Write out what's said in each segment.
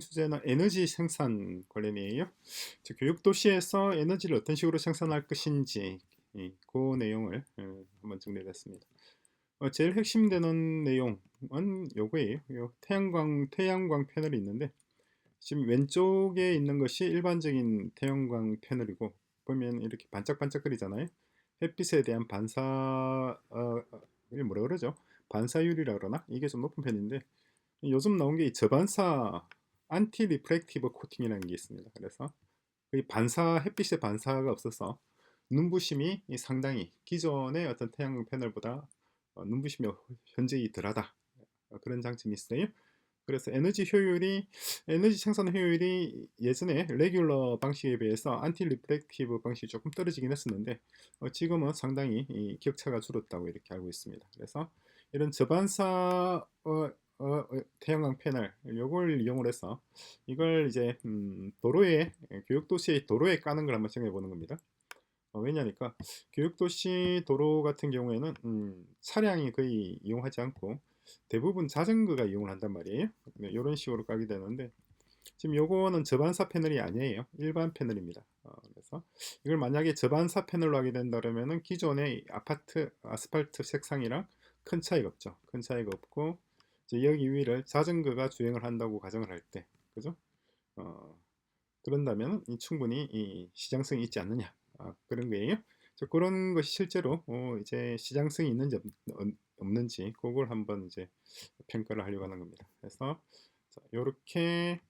주제는 에너지 생산 관련이에요. 교육 도시에서 에너지를 어떤 식으로 생산할 것인지 그 내용을 한번 정리했습니다. 제일 핵심되는 내용은 요거예요. 요 태양광 패널이 있는데 지금 왼쪽에 있는 것이 일반적인 태양광 패널이고 보면 이렇게 반짝반짝거리잖아요. 햇빛에 대한 이게 뭐라 그러죠? 반사율이라 그러나? 이게 좀 높은 편인데 요즘 나온 게 이 저반사 안티 리프렉티브 코팅이라는 게 있습니다. 그래서 이 햇빛의 반사가 없어서 눈부심이 상당히 기존의 어떤 태양광 패널보다 눈부심이 현저히 덜하다. 그런 장점이 있어요. 그래서 에너지 생산 효율이 예전에 레귤러 방식에 비해서 안티 리프렉티브 방식이 조금 떨어지긴 했었는데 지금은 상당히 이 격차가 줄었다고 이렇게 알고 있습니다. 그래서 이런 저반사 태양광 패널 요걸 이용을 해서 이걸 이제 도로에 교육도시의 도로에 까는 걸 한번 생각해 보는 겁니다. 왜냐니까 교육도시 도로 같은 경우에는 차량이 거의 이용하지 않고 대부분 자전거가 이용을 한단 말이에요. 네, 이런 식으로 까게 되는데 지금 요거는 저반사 패널이 아니에요. 일반 패널입니다. 그래서 이걸 만약에 저반사 패널로 하게 된다면은 기존의 아스팔트 색상이랑 큰 차이가 없죠. 큰 차이가 없고 이제 여기 위를 자전거가 주행을 한다고 가정을 할 때, 그죠? 어, 그런다면 충분히 이 시장성이 있지 않느냐, 그런 거예요. 그런 것이 실제로 이제 시장성이 있는지 없는지 그걸 한번 이제 평가를 하려고 하는 겁니다. 그래서 이렇게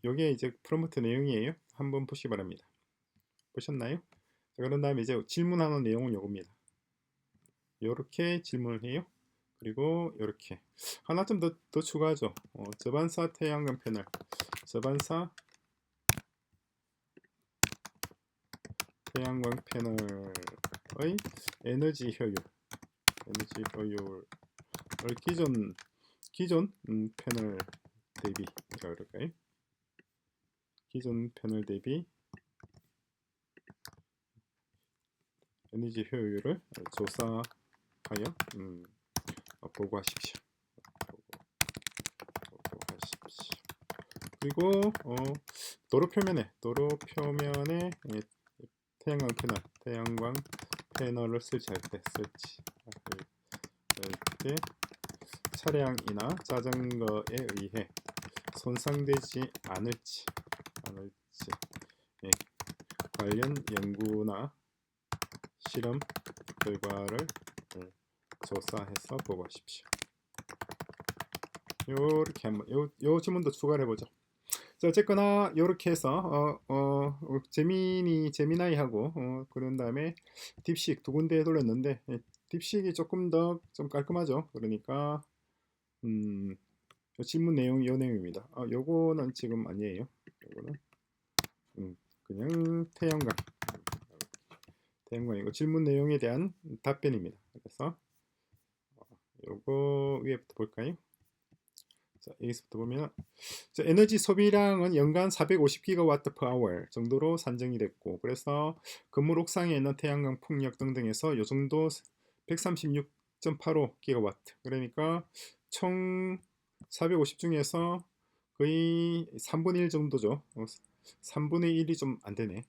요게 이제 프롬프트 내용이에요. 한번 보시기 바랍니다. 보셨나요? 자, 그런 다음에 이제 질문하는 내용은 요겁니다. 요렇게 질문을 해요. 그리고 요렇게 하나 좀 더 추가하죠. 저반사 태양광 패널, 저반사 태양광 패널의 에너지 효율을 기존 패널 대비, 그럴까요? 기존 패널 대비 에너지 효율을 조사하여 보고하십시오. 그리고 도로 표면에 태양광 패널을 설치할 때 차량이나 자전거에 의해 손상되지 않을지 예, 관련 연구나 실험 결과를 조사해서 보고하십시오. 요렇게 한번 요 질문도 추가를 해보죠. 자, 어쨌거나 요렇게 해서 제미나이하고 그런 다음에 딥식 두 군데 돌렸는데 딥식이 조금 더 좀 깔끔하죠. 그러니까 질문 내용이 요 내용입니다. 요거는 지금 아니에요. 요거는 그냥 태양광이고 질문 내용에 대한 답변입니다. 그래서 요거 위에부터 볼까요? 자, 여기서부터 보면 에너지 소비량은 연간 450기가와트 per hour 정도로 산정이 됐고, 그래서 건물 옥상에 있는 태양광 풍력 등등에서 요 정도 136.85기가와트, 그러니까 총 450 중에서 거의 3분의 1 정도죠. 3분의 1이 좀 안 되네.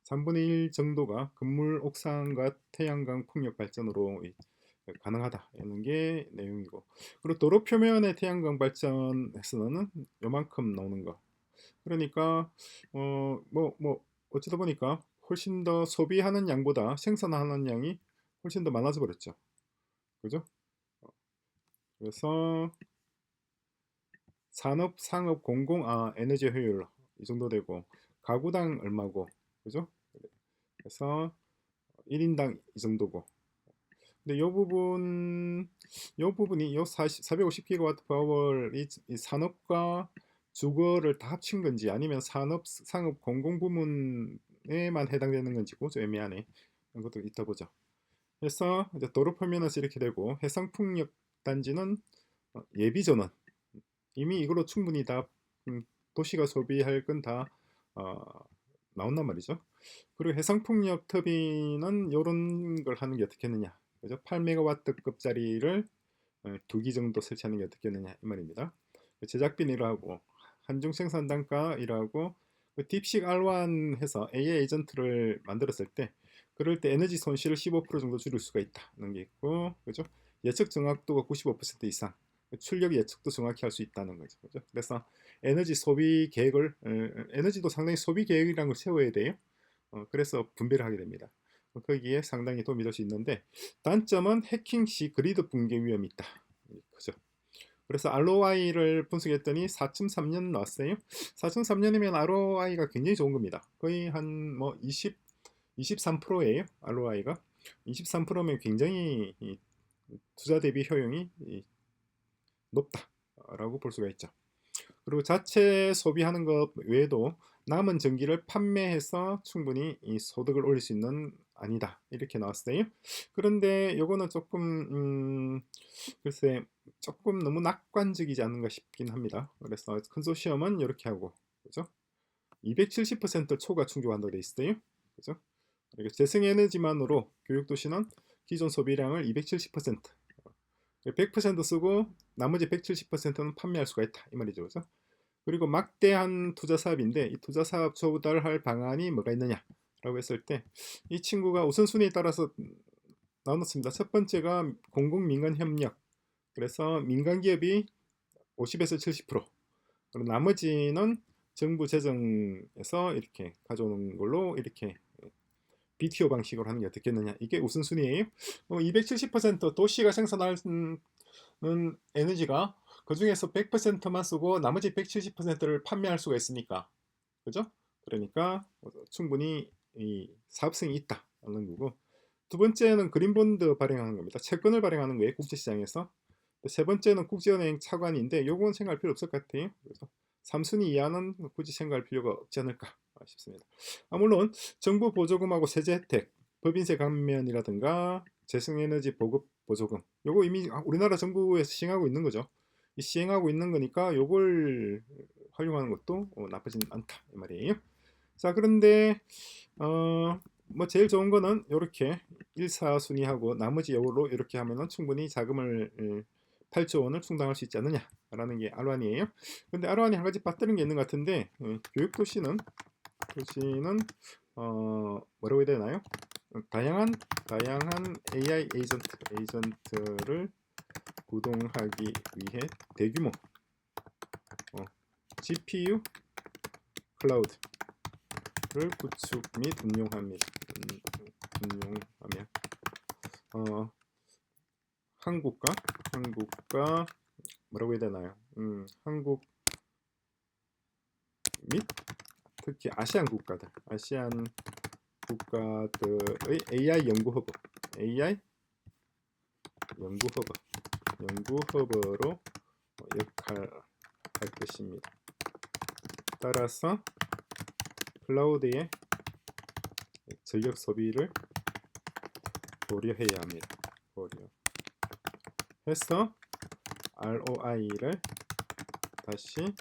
3분의 1 정도가 건물 옥상과 태양광 풍력 발전으로 가능하다 이런 게 내용이고, 그리고 도로 표면의 태양광 발전에서는 요만큼 나오는 거. 그러니까 어쩌다 보니까 훨씬 더 소비하는 양보다 생산하는 양이 훨씬 더 많아져 버렸죠. 그죠? 그래서 산업, 상업, 공공, 에너지 효율 이 정도 되고, 가구당 얼마고, 그죠? 그래서 1인당 이 정도고. 근데 요 부분이 요 450기가와트 파워를 이 산업과 주거를 다 합친 건지 아니면 상업, 공공 부문에만 해당되는 건지 좀 애매하네. 이런 것도 이따 보죠. 그래서 이제 도로 표면에서 이렇게 되고, 해상풍력 단지는 예비 전원, 이미 이걸로 충분히 다 도시가 소비할 건 다 나온단 말이죠. 그리고 해상풍력 터빈은 이런 걸 하는 게 어떻겠느냐, 그죠? 8메가와트급짜리를 2기 정도 설치하는 게 어떻겠느냐 이 말입니다. 제작비는 하고 한중 생산 단가 이라고 그 딥식 R1 해서 AI 에이전트를 만들었을 때 그럴 때 에너지 손실을 15% 정도 줄일 수가 있다는 게 있고, 그죠? 예측 정확도가 95% 이상, 출력 예측도 정확히 할 수 있다는 거죠, 그죠? 그래서 에너지 소비 계획을 에너지도 상당히 소비 계획이라는 걸 세워야 돼요. 그래서 분배를 하게 됩니다. 거기에 상당히 도움이 될 수 있는데, 단점은 해킹 시 그리드 붕괴 위험이 있다. 그죠? 그래서 ROI를 분석했더니 4.3년 나왔어요. 4.3년이면 ROI가 굉장히 좋은 겁니다. 거의 한 뭐 23%예요. ROI가 23%면 굉장히 투자 대비 효용이 높다라고 볼 수가 있죠. 그리고 자체 소비하는 것 외에도 남은 전기를 판매해서 충분히 이 소득을 올릴 수 있는 아니다 이렇게 나왔어요. 그런데 요거는 조금 글쎄 조금 너무 낙관적이지 않는가 싶긴 합니다. 그래서 컨소시엄은 이렇게 하고, 그죠? 270% 초과 충족한다고 돼 있어요. 그죠? 그리고 재생에너지만으로 교육도시는 기존 소비량을 270% 100% 쓰고 나머지 170%는 판매할 수가 있다 이 말이죠. 그죠? 그리고 막대한 투자 사업인데 이 투자 사업 조달할 방안이 뭐가 있느냐라고 했을 때 이 친구가 우선순위에 따라서 나눴습니다. 첫 번째가 공공민간 협력. 그래서 민간 기업이 50에서 70%, 그리고 나머지는 정부 재정에서 이렇게 가져오는 걸로 이렇게 BTO 방식으로 하는 게 어떻겠느냐. 이게 우선순위예요. 270% 도시가 생산하는 에너지가 그 중에서 100%만 쓰고 나머지 170%를 판매할 수가 있으니까, 그죠? 그러니까 충분히 이 사업성이 있다는 거고, 두 번째는 그린본드 발행하는 겁니다. 채권을 발행하는 거예요, 국제시장에서. 세 번째는 국제은행 차관인데 요건 생각할 필요 없을 것 같아요. 그래서 3순위 이하는 굳이 생각할 필요가 없지 않을까 싶습니다. 물론 정부 보조금하고 세제 혜택, 법인세 감면이라든가 재생에너지 보급 보조금, 요거 이미 우리나라 정부에서 시행하고 있는 거죠. 이 시행하고 있는 거니까 요걸 활용하는 것도 나쁘진 않다 이 말이에요. 자, 그런데 뭐 제일 좋은 거는 이렇게 1, 4순위하고 나머지 요걸로 이렇게 하면은 충분히 자금을 8조 원을 충당할 수 있지 않느냐라는 게 R1이에요. 근데 R1이 한 가지 빠뜨린 게 있는 것 같은데, 교육도시는 뭐라고 해야 되나요? 다양한 AI 에이전트를 구동하기 위해 대규모 GPU 클라우드를 구축 및 운용하며 한국과 뭐라고 해야 되나요? 한국 및 특히 아시안 국가들의 AI 연구 허브로 역할할 것입니다. 따라서 클라우드의 전력 소비를 고려해야 합니다. 고려해서 ROI를 다시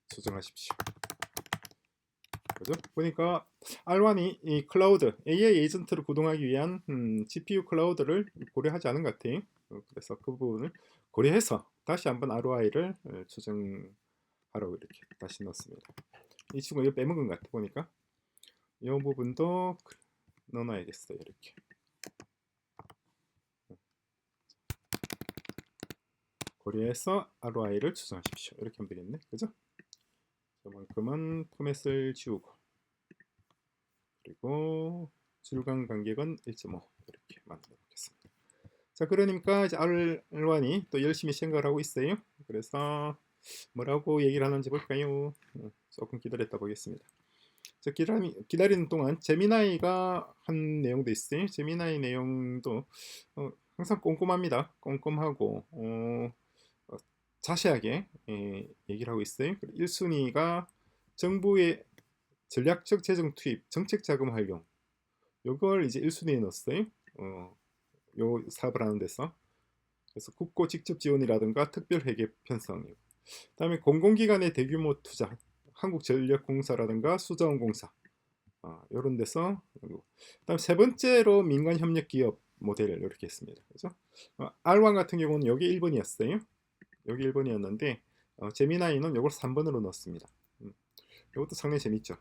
조정하십시오. 그죠? 보니까 R1이 이 클라우드 AI 에이전트를 구동하기 위한 GPU 클라우드를 고려하지 않은 것 같아요. 그래서 그 부분을 고려해서 다시 한번 ROI를 조정하라고 이렇게 다시 넣었습니다. 이 친구 이거 빼먹은 것 같아 보니까. 이 부분도 넣어놔야겠어요. 이렇게 고려해서 ROI를 조정하십시오. 이렇게 하면 되겠네. 그죠? 저만큼은 포맷을 지우고, 그리고 줄간 간격은 1.5 이렇게 만들어 보겠습니다. 자, 그러니까 이제 R1이 또 열심히 생각을 하고 있어요. 그래서 뭐라고 얘기를 하는지 볼까요? 조금 기다렸다 보겠습니다. 자, 기다리는 동안 제미나이가 한 내용도 있어요. 제미나이 내용도 항상 꼼꼼합니다. 꼼꼼하고 자세하게 얘기를 하고 있어요. 1순위가 정부의 전략적 재정 투입, 정책 자금 활용. 요걸 이제 1순위에 넣었어요. 요 사업을 하는 데서. 그래서 국고 직접 지원이라든가 특별 회계 편성. 그다음에 공공기관의 대규모 투자, 한국전력공사라든가 수자원공사, 이런 데서. 그다음 세 번째로 민간 협력 기업 모델을 이렇게 했습니다. 그죠? R1 같은 경우는 여기 1번이었어요. 여기 1번이었는데 제미나이는 이걸 3번으로 넣었습니다. 이것도 상당히 재밌죠.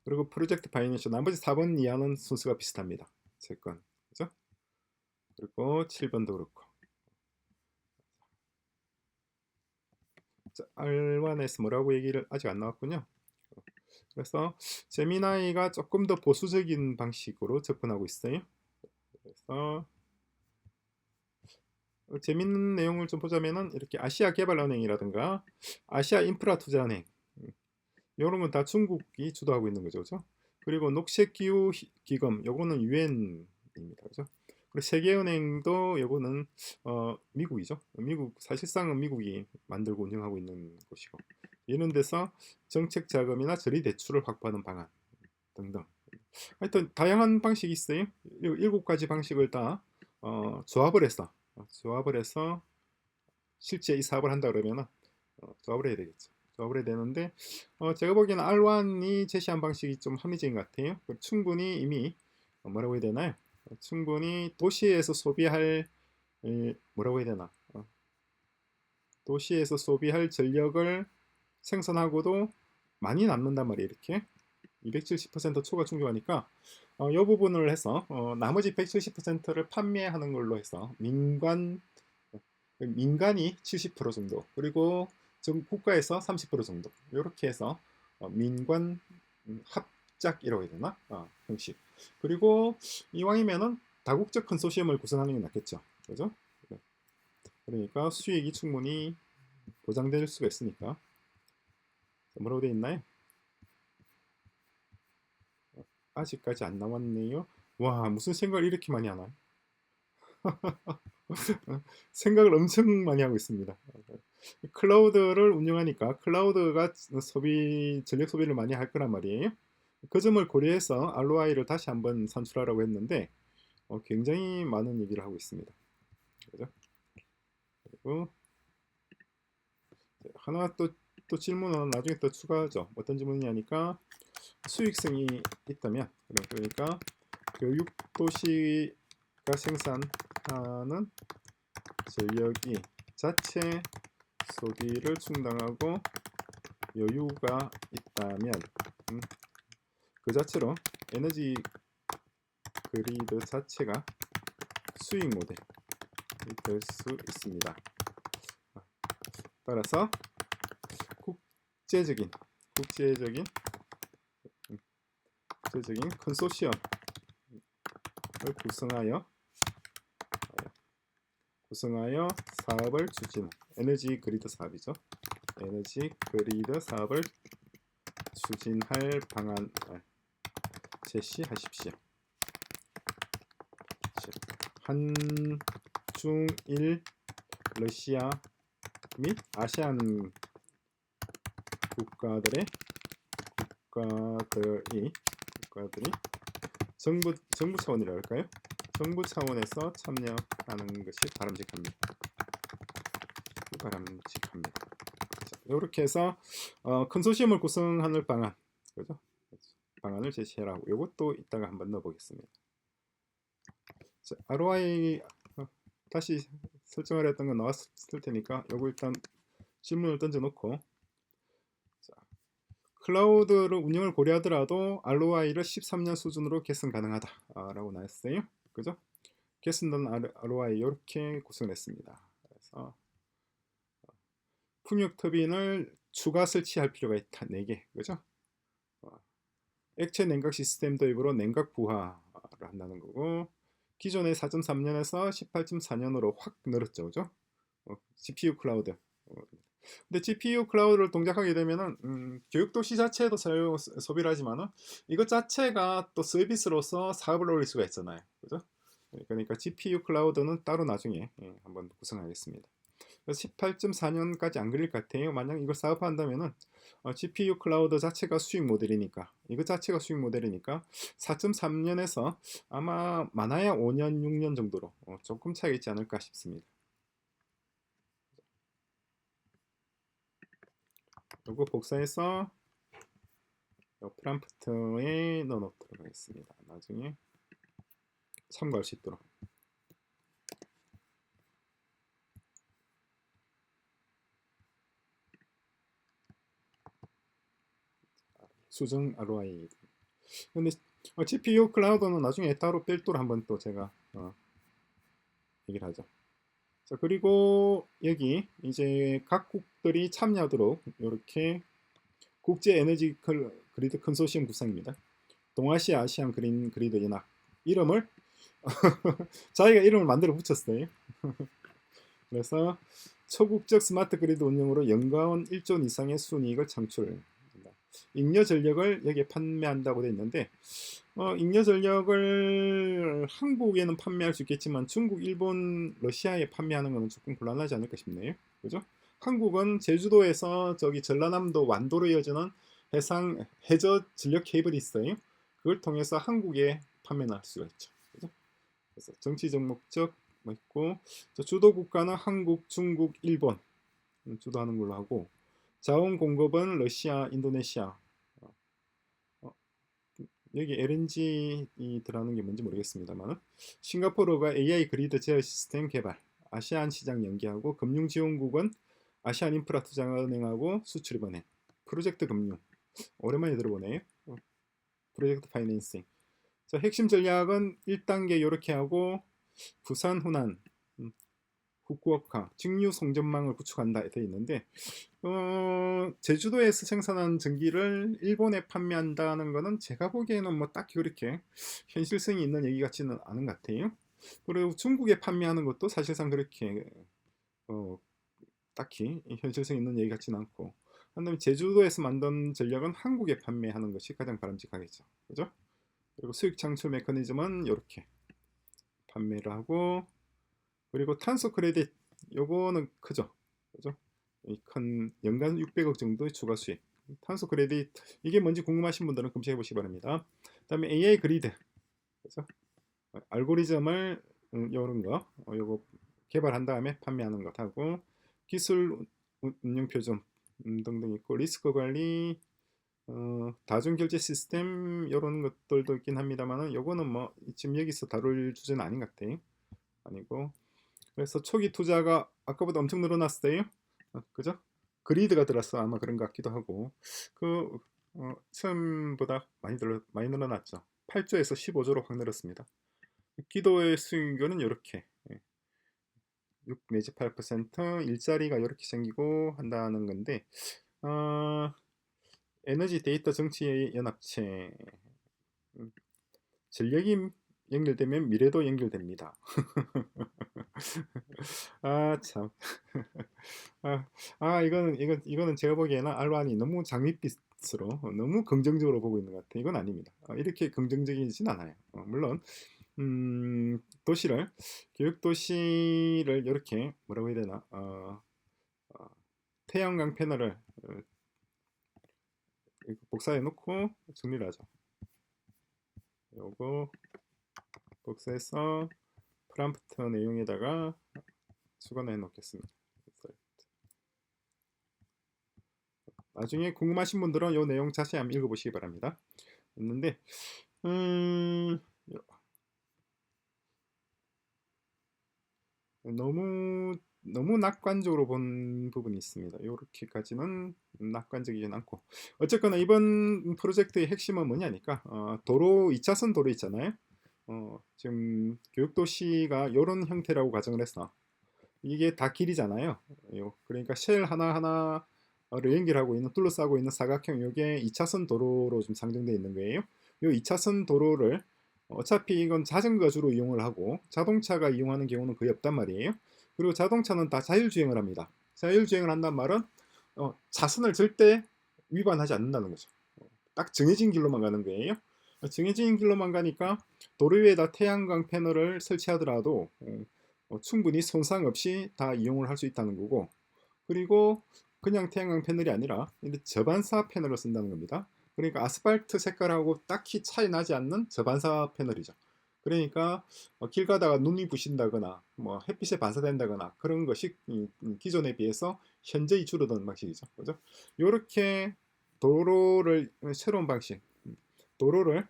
그리고 프로젝트 파이낸셜 나머지 4번 이하는 순서가 비슷합니다. 채권 그죠? 그리고 7번도 그렇고. 자, R1에서 뭐라고 얘기를 아직 안 나왔군요. 그래서 제미나이가 조금 더 보수적인 방식으로 접근하고 있어요. 그래서 재밌는 내용을 좀 보자면은 이렇게 아시아 개발은행이라든가 아시아 인프라 투자은행 이런 건 다 중국이 주도하고 있는 거죠, 그죠? 그리고 녹색기후 기금 요거는 유엔입니다, 그죠? 그리고 세계은행도 요거는 미국이죠. 미국 사실상은 미국이 만들고 운영하고 있는 곳이고 이런 데서 정책 자금이나 저리 대출을 확보하는 방안 등등. 하여튼 다양한 방식이 있어요. 7가지 방식을 다 조합을 해서 실제 이 사업을 한다 그러면은 조합을 해야 되겠죠. 조합을 해야 되는데 제가 보기에는 R1이 제시한 방식이 좀 합리적인 것 같아요. 충분히 이미 뭐라고 해야 되나요? 충분히 도시에서 소비할 뭐라고 해야 되나? 도시에서 소비할 전력을 생산하고도 많이 남는단 말이에요. 이렇게 270% 초과 충족하니까 이 부분을 해서 나머지 170%를 판매하는 걸로 해서 민간이 70% 정도 그리고 국가에서 30% 정도 이렇게 해서 민관 합작이라고 해야 되나? 형식. 그리고 이왕이면은 다국적 컨소시엄을 구성하는 게 낫겠죠. 그죠? 네. 그러니까 수익이 충분히 보장될 수가 있으니까. 뭐라고 되어 있나요? 아직까지 안 나왔네요. 와, 무슨 생각을 이렇게 많이 하나? 생각을 엄청 많이 하고 있습니다. 클라우드를 운영하니까 클라우드가 전력 소비를 많이 할 거란 말이에요. 그 점을 고려해서 ROI를 다시 한번 산출하라고 했는데 굉장히 많은 얘기를 하고 있습니다. 그죠? 그리고 하나 또 질문은 나중에 또 추가하죠. 어떤 질문이냐니까 수익성이 있다면 그러니까 교육 도시가 생산하는 전력이 자체 소비를 충당하고 여유가 있다면 그 자체로 에너지 그리드 자체가 수익 모델이 될 수 있습니다. 따라서 국제적인 컨소시엄을 구성하여 사업을 추진 에너지 그리드 사업이죠. 에너지 그리드 사업을 추진할 방안을 제시하십시오. 한중일 러시아 및 아세안 국가들이 정부 차원이라 할까요? 정부 차원에서 참여하는 것이 바람직합니다. 이렇게 해서 컨소시엄을 구성하는 방안, 그죠? 방안을 제시하라고. 이것도 이따가 한번 넣어보겠습니다. 자, ROI 다시 설정하려 했던 건 나왔을 테니까 요거 일단 질문을 던져놓고 자, 클라우드를 운영을 고려하더라도 ROI를 13년 수준으로 개선 가능하다라고 나왔어요. 그죠? 개선된 ROI 이렇게 구성했습니다. 그래서 풍력 터빈을 추가 설치할 필요가 있다. 4개. 그죠? 액체 냉각 시스템 도입으로 냉각 부하를 한다는 거고 기존의 4.3년에서 18.4년으로 확 늘었죠. 그죠? GPU 클라우드. 근데 GPU 클라우드를 동작하게 되면은 교육도시 자체도 소비를 하지만은 이것 자체가 또 서비스로서 사업을 올릴 수가 있잖아요. 그죠? 그러니까 GPU 클라우드는 따로 나중에 한번 구성하겠습니다. 18.4년까지 안 걸릴 것 같아요. 만약 이걸 사업한다면은 GPU 클라우드 자체가 수익 모델이니까 이거 자체가 수익 모델이니까 4.3년에서 아마 많아야 5년 6년 정도로 조금 차이가 있지 않을까 싶습니다. 이거 복사해서 프롬프트에 넣어놓도록 하겠습니다. 나중에 참고할 수 있도록. 수정 ROI. 근데 GPU 클라우드는 나중에 따로 별도로 한번 또 제가 얘기를 하죠. 자, 그리고 여기 이제 각국들이 참여하도록 이렇게 국제 에너지 그리드 컨소시엄 구성입니다. 동아시아 아시안 그린 그리드 연합 이름을 자기가 이름을 만들어 붙였어요. 그래서 초국적 스마트 그리드 운영으로 연간 1조 원 이상의 순이익을 창출합니다. 잉여 전력을 여기에 판매한다고 되어 있는데 잉여 전력을 한국에는 판매할 수 있겠지만 중국, 일본, 러시아에 판매하는 것은 조금 곤란하지 않을까 싶네요. 그죠? 한국은 제주도에서 저기 전라남도 완도로 이어지는 해저 전력 케이블이 있어요. 그걸 통해서 한국에 판매를 할 수가 있죠. 그죠? 그래서 정치적 목적 뭐 있고 주도 국가는 한국, 중국, 일본 주도하는 걸로 하고 자원 공급은 러시아, 인도네시아. 여기 LNG 들어가는 게 뭔지 모르겠습니다만 싱가포르가 AI 그리드 제어 시스템 개발, 아시안 시장 연계하고 금융 지원국은 아시안 인프라 투자은행하고 수출입은행, 프로젝트 금융 오랜만에 들어보네요. 프로젝트 파이낸싱. 자, 핵심 전략은 1단계 이렇게 하고 부산, 후난, 후쿠오카, 직류 송전망을 구축한다 되어 있는데 제주도에서 생산한 전기를 일본에 판매한다는 것은 제가 보기에는 뭐 딱히 그렇게 현실성이 있는 얘기 같지는 않은 것 같아요. 그리고 중국에 판매하는 것도 사실상 그렇게 딱히 현실성 있는 얘기 같지는 않고 한다면 제주도에서 만든 전력은 한국에 판매하는 것이 가장 바람직하겠죠. 그죠? 그리고 수익 창출 메커니즘은 이렇게 판매를 하고 그리고 탄소 크레딧 요거는 크죠. 그죠? 큰 연간 600억 정도의 추가 수익. 탄소 크레딧 이게 뭔지 궁금하신 분들은 검색해 보시기 바랍니다. 그다음에 AI 그리드. 그래서 알고리즘을 이런 거 요거 개발한 다음에 판매하는 것하고 기술 운영 표준 등등 있고 리스크 관리 다중결제 시스템 이런 것들도 있긴 합니다만은 요거는 뭐 지금 여기서 다룰 주제는 아닌 것 같아요. 아니고 그래서 초기 투자가 아까보다 엄청 늘어났어요. 그죠? 그리드가 들었어 아마 그런 것 같기도 하고 그 처음보다 많이 늘어났죠. 8조에서 15조로 확 늘었습니다. 기도의 수익은 이렇게 6 내지 8% 일자리가 이렇게 생기고 한다는 건데 에너지 데이터 정치 연합체 전력이 연결되면 미래도 연결됩니다. 아 참. 이거는 제가 보기에는 알란이 너무 장밋빛으로 너무 긍정적으로 보고 있는 것 같아요. 이건 아닙니다. 이렇게 긍정적이진 않아요. 물론 도시를 교육 도시를 이렇게 뭐라고 해야 되나 어, 태양광 패널을 복사해 놓고 정리를 하죠. 요거 복사해서 프롬프트 내용에다가 수거해 놓겠습니다. 나중에 궁금하신 분들은 이 내용 자세히 한번 읽어보시기 바랍니다. 있는데 너무 낙관적으로 본 부분이 있습니다. 이렇게까지는 낙관적이진 않고 어쨌거나 이번 프로젝트의 핵심은 뭐냐니까 도로 2차선 도로 있잖아요. 지금 교육도시가 이런 형태라고 가정을 했어. 이게 다 길이잖아요. 그러니까 쉘 하나하나를 연결하고 있는 둘러싸고 있는 사각형 이게 2차선 도로로 좀 상정되어 있는 거예요. 이 2차선 도로를 어차피 이건 자전거 주로 이용을 하고 자동차가 이용하는 경우는 거의 없단 말이에요. 그리고 자동차는 다 자율주행을 합니다. 자율주행을 한단 말은 차선을 절대 위반하지 않는다는 거죠. 딱 정해진 길로만 가는 거예요. 정해진 길로만 가니까 도로 위에다 태양광 패널을 설치하더라도 충분히 손상 없이 다 이용을 할 수 있다는 거고 그리고 그냥 태양광 패널이 아니라 저반사 패널을 쓴다는 겁니다. 그러니까 아스팔트 색깔하고 딱히 차이 나지 않는 저반사 패널이죠. 그러니까 길 가다가 눈이 부신다거나 뭐 햇빛에 반사된다거나 그런 것이 기존에 비해서 현저히 줄어드는 방식이죠. 그죠? 이렇게 도로를 새로운 방식, 도로를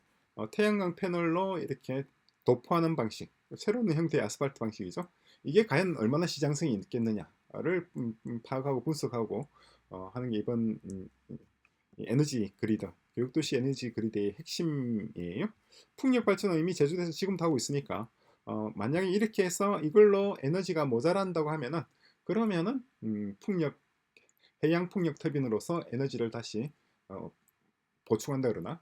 태양광 패널로 이렇게 도포하는 방식, 새로운 형태의 아스팔트 방식이죠. 이게 과연 얼마나 시장성이 있겠느냐를 파악하고 분석하고 하는 게 이번 에너지 그리드 교육도시 에너지 그리드의 핵심이에요. 풍력 발전은 이미 제주도에서 지금도 하고 있으니까 만약에 이렇게 해서 이걸로 에너지가 모자란다고 하면은 그러면은 풍력 해양 풍력 터빈으로서 에너지를 다시 어, 보충한다 그러나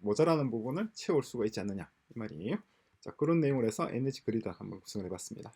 모자라는 부분을 채울 수가 있지 않느냐 이 말이에요. 자, 그런 내용을 해서 에너지 그리드 한번 구성을 해봤습니다.